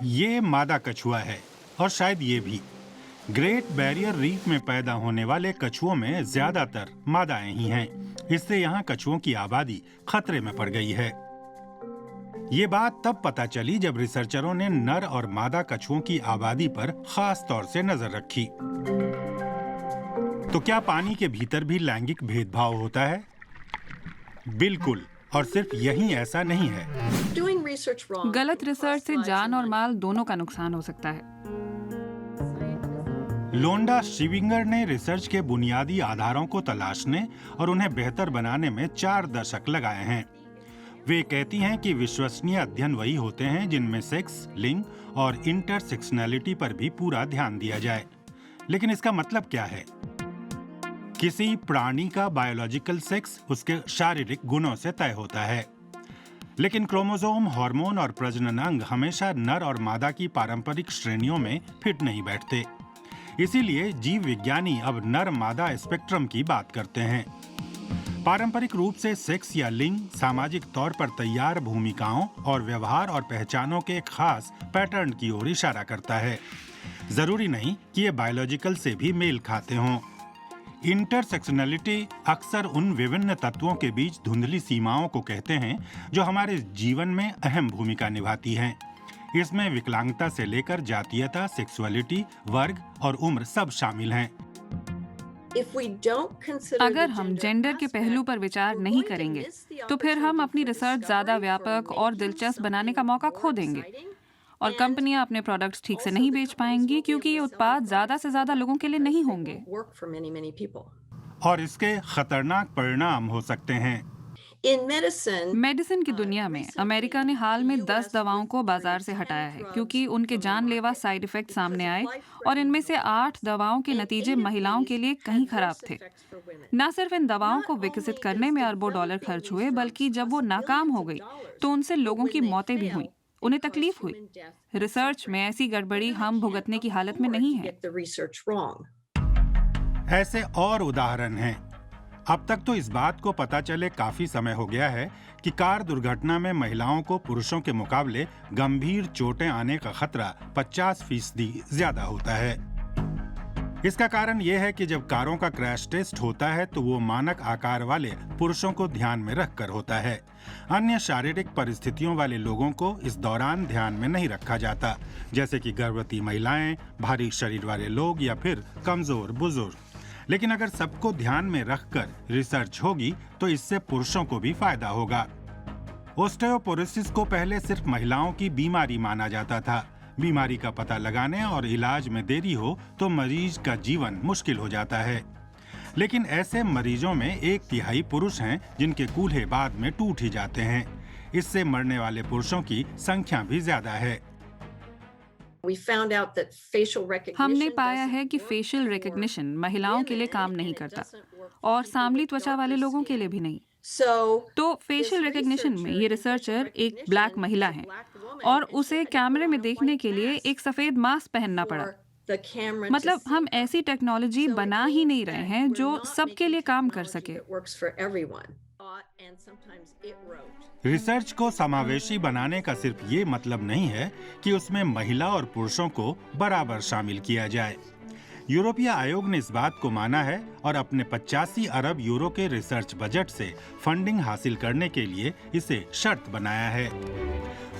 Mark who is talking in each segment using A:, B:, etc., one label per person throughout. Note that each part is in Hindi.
A: ये मादा कछुआ है और शायद ये भी। ग्रेट बैरियर रीफ में पैदा होने वाले कछुओं में ज्यादातर मादाएं ही हैं। इससे यहाँ कछुओं की आबादी खतरे में पड़ गई है। ये बात तब पता चली जब रिसर्चरों ने नर और मादा कछुओं की आबादी पर खास तौर से नजर रखी। तो क्या पानी के भीतर भी लैंगिक भेदभाव होता है? बिल्कुल, और सिर्फ यही ऐसा नहीं है।
B: गलत रिसर्च से जान और माल दोनों का नुकसान हो सकता है।
A: लोंडा शिविंगर ने रिसर्च के बुनियादी आधारों को तलाशने और उन्हें बेहतर बनाने में 4 दशक लगाए हैं। वे कहती हैं कि विश्वसनीय अध्ययन वही होते हैं जिनमें सेक्स, लिंग और इंटरसेक्शनैलिटी पर भी पूरा ध्यान दिया जाए। लेकिन इसका मतलब क्या है? किसी प्राणी का बायोलॉजिकल सेक्स उसके शारीरिक गुणों से तय होता है, लेकिन क्रोमोसोम, हार्मोन और प्रजनन अंग हमेशा नर और मादा की पारंपरिक श्रेणियों में फिट नहीं बैठते। इसीलिए जीव विज्ञानी अब नर मादा स्पेक्ट्रम की बात करते हैं। पारंपरिक रूप से सेक्स या लिंग सामाजिक तौर पर तैयार भूमिकाओं और व्यवहार और पहचानों के एक खास पैटर्न की ओर इशारा करता है। जरूरी नहीं कि ये बायोलॉजिकल से भी मेल खाते हों। इंटरसेक्शनैलिटी अक्सर उन विभिन्न तत्वों के बीच धुंधली सीमाओं को कहते हैं जो हमारे जीवन में अहम भूमिका निभाती हैं। इसमें विकलांगता से लेकर जातीयता, सेक्सुअलिटी, वर्ग और उम्र सब शामिल हैं।
B: अगर हम जेंडर के पहलू पर विचार नहीं करेंगे तो फिर हम अपनी रिसर्च ज्यादा व्यापक और दिलचस्प बनाने का मौका खो देंगे, और कंपनियां अपने प्रोडक्ट्स ठीक से नहीं बेच पाएंगी क्योंकि ये उत्पाद ज्यादा से ज्यादा लोगों के लिए नहीं होंगे।
A: और इसके खतरनाक परिणाम हो सकते हैं।
B: मेडिसिन की दुनिया में अमेरिका ने हाल में 10 दवाओं को बाजार से हटाया है क्योंकि उनके जानलेवा साइड इफेक्ट सामने आए, और इनमें से 8 दवाओं के नतीजे महिलाओं के लिए कहीं खराब थे। न सिर्फ इन दवाओं को विकसित करने में अरबों डॉलर खर्च हुए, बल्कि जब वो नाकाम हो गई तो उनसे लोगों की मौतें भी हुई, उन्हें तकलीफ हुई। रिसर्च में ऐसी गड़बड़ी हम भुगतने की हालत में नहीं है।
A: ऐसे और उदाहरण हैं। अब तक तो इस बात को पता चले काफी समय हो गया है कि कार दुर्घटना में महिलाओं को पुरुषों के मुकाबले गंभीर चोटें आने का खतरा 50% ज्यादा होता है। इसका कारण यह है कि जब कारों का क्रैश टेस्ट होता है तो वो मानक आकार वाले पुरुषों को ध्यान में रखकर होता है। अन्य शारीरिक परिस्थितियों वाले लोगों को इस दौरान ध्यान में नहीं रखा जाता, जैसे कि गर्भवती महिलाएं, भारी शरीर वाले लोग या फिर कमजोर बुजुर्ग। लेकिन अगर सबको ध्यान में रखकर रिसर्च होगी तो इससे पुरुषों को भी फायदा होगा। ओस्टियोपोरोसिस को पहले सिर्फ महिलाओं की बीमारी माना जाता था। बीमारी का पता लगाने और इलाज में देरी हो तो मरीज का जीवन मुश्किल हो जाता है। लेकिन ऐसे मरीजों में 1/3 पुरुष हैं जिनके कूल्हे बाद में टूट ही जाते हैं। इससे मरने वाले पुरुषों की संख्या भी ज्यादा है।
B: हमने पाया है कि फेशियल रिकग्निशन महिलाओं के लिए काम नहीं करता, और सांवली त्वचा वाले लोगों के लिए भी नहीं। तो फेशियल रिकग्निशन में ये रिसर्चर एक ब्लैक महिला है और उसे कैमरे में देखने के लिए एक सफेद मास्क पहनना पड़ा। मतलब हम ऐसी टेक्नोलॉजी बना ही नहीं रहे हैं जो सबके लिए काम कर सके।
A: रिसर्च को समावेशी बनाने का सिर्फ ये मतलब नहीं है कि उसमें महिला और पुरुषों को बराबर शामिल किया जाए। यूरोपीय आयोग ने इस बात को माना है और अपने 85 अरब यूरो के रिसर्च बजट से फंडिंग हासिल करने के लिए इसे शर्त बनाया है।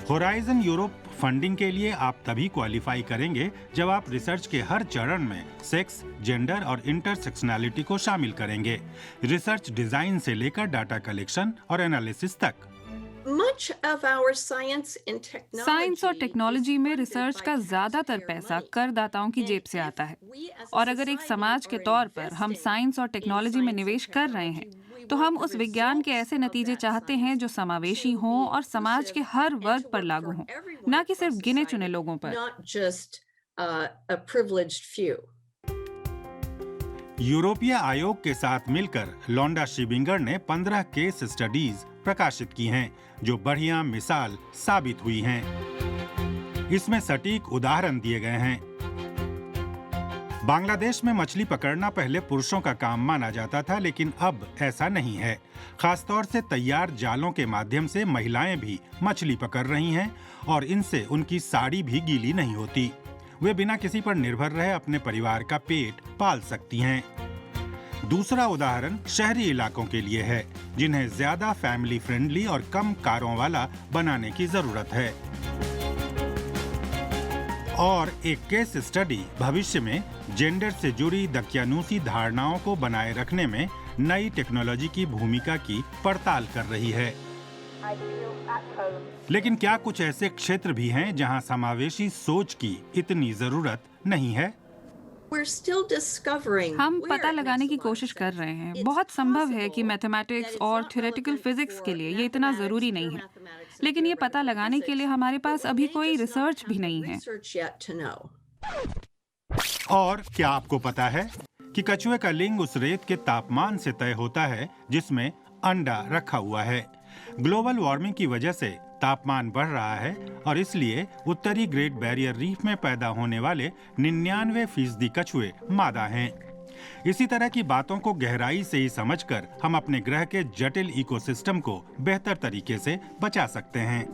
A: होराइजन यूरोप फंडिंग के लिए आप तभी क्वालिफाई करेंगे जब आप रिसर्च के हर चरण में सेक्स, जेंडर और इंटरसेक्शनैलिटी को शामिल करेंगे, रिसर्च डिजाइन से लेकर डाटा कलेक्शन और एनालिसिस तक।
B: साइंस और टेक्नोलॉजी में रिसर्च का ज्यादातर पैसा करदाताओं की जेब से आता है, और अगर एक समाज के तौर पर हम साइंस और टेक्नोलॉजी में निवेश कर रहे हैं तो हम उस विज्ञान के ऐसे नतीजे चाहते हैं जो समावेशी हों और समाज के हर वर्ग पर लागू हों, न कि सिर्फ गिने चुने लोगों पर।
A: यूरोपीय आयोग के साथ मिलकर लोंडा शिविंगर ने 15 केस स्टडीज प्रकाशित की हैं जो बढ़िया मिसाल साबित हुई हैं। इसमें सटीक उदाहरण दिए गए हैं। बांग्लादेश में मछली पकड़ना पहले पुरुषों का काम माना जाता था, लेकिन अब ऐसा नहीं है। खासतौर से तैयार जालों के माध्यम से महिलाएं भी मछली पकड़ रही हैं और इनसे उनकी साड़ी भी गीली नहीं होती। वे बिना किसी पर निर्भर रहे अपने परिवार का पेट पाल सकती हैं। दूसरा उदाहरण शहरी इलाकों के लिए है, जिन्हें ज्यादा फैमिली फ्रेंडली और कम कारों वाला बनाने की जरूरत है। और एक केस स्टडी भविष्य में जेंडर से जुड़ी दकियानूसी धारणाओं को बनाए रखने में नई टेक्नोलॉजी की भूमिका की पड़ताल कर रही है। लेकिन क्या कुछ ऐसे क्षेत्र भी हैं जहां समावेशी सोच की इतनी जरूरत नहीं है?
B: हम पता लगाने की कोशिश कर रहे हैं। बहुत संभव है कि मैथमेटिक्स और थ्योरेटिकल फिजिक्स के लिए ये इतना जरूरी नहीं है, लेकिन ये पता लगाने के लिए हमारे पास अभी कोई रिसर्च भी नहीं है।
A: और क्या आपको पता है कि कछुए का लिंग उस रेत के तापमान से तय होता है जिसमें अंडा रखा हुआ है। ग्लोबल वार्मिंग की वजह से तापमान बढ़ रहा है और इसलिए उत्तरी ग्रेट बैरियर रीफ में पैदा होने वाले 99% कछुए मादा हैं। इसी तरह की बातों को गहराई से ही समझकर हम अपने ग्रह के जटिल इकोसिस्टम को बेहतर तरीके से बचा सकते हैं।